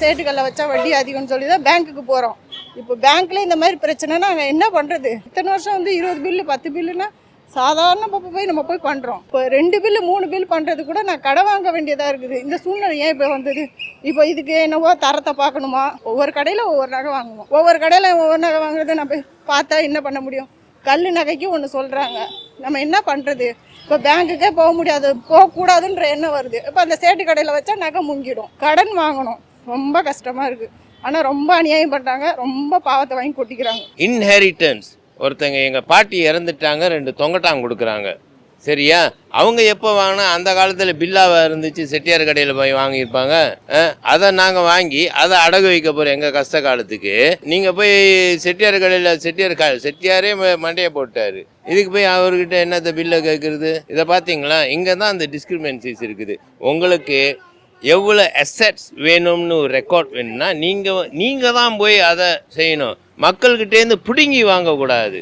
சேட்டுகளில் வச்சா வட்டி அதிகம்னு சொல்லி தான் பேங்க்குக்கு போகிறோம். இப்போ பேங்க்கில் இந்த மாதிரி பிரச்சனைனா நாங்கள் என்ன பண்ணுறது? இத்தனை வருஷம் வந்து 20 பில்லு 10 பில்லுன்னா சாதாரண நம்ம போய் பண்ணுறோம். இப்போ 2 பில்லு 3 பில் பண்ணுறது கூட நான் கடை வாங்க வேண்டியதாக இருக்குது. இந்த சூழ்நிலை ஏன் இப்போ வந்தது? இப்போ இதுக்கு என்னவோ தரத்தை பார்க்கணுமா? ஒவ்வொரு கடையில் ஒவ்வொரு நகை வாங்குவோம். ஒவ்வொரு கடையில் ஒவ்வொரு நகை வாங்குறது நம்ம பார்த்தா என்ன பண்ண முடியும்? கல் நகைக்கு ஒன்று சொல்கிறாங்க, நம்ம என்ன பண்ணுறது? இப்போ பேங்க்குக்கே போக முடியாது, போகக்கூடாதுன்ற எண்ணம் வருது. இப்போ அந்த சேட்டு கடையில் வச்சா நகை முங்கிடும். கடன் வாங்கணும், ரொம்ப கஷ்டமாக இருக்குது. ஆனால் ரொம்ப அநியாயம் பண்ணுறாங்க, ரொம்ப பாவத்தை வாங்கி கொட்டிக்கிறாங்க. இன்ஹெரிட்டன்ஸ், ஒருத்தங்க எங்கள் பாட்டி இறந்துட்டாங்க, 2 தொங்கட்டாங்க கொடுக்குறாங்க, சரியா? அவங்க எப்போ வாங்கினா அந்த காலத்தில் பில்லாவாக இருந்துச்சு, செட்டியார் கடையில் போய் வாங்கியிருப்பாங்க. அதை நாங்கள் வாங்கி அதை அடகு வைக்க போகிறோம் எங்கள் கஷ்ட காலத்துக்கு. நீங்கள் போய் செட்டியார் கடையில் செட்டியாரே மண்டையை போட்டார், இதுக்கு போய் அவர்கிட்ட என்னத்த பில்லை கேட்குறது? இதை பார்த்தீங்களா? இங்கே தான் அந்த டிஸ்கிரிமினன்சிஸ் இருக்குது. உங்களுக்கு எவ்வளோ அசெட்ஸ் வேணும்னு ஒரு ரெக்கார்ட் வேணும்னா நீங்கள் தான் போய் அதை செய்யணும். மக்கள்கிட்டேருந்து பிடுங்கி வாங்கக்கூடாது.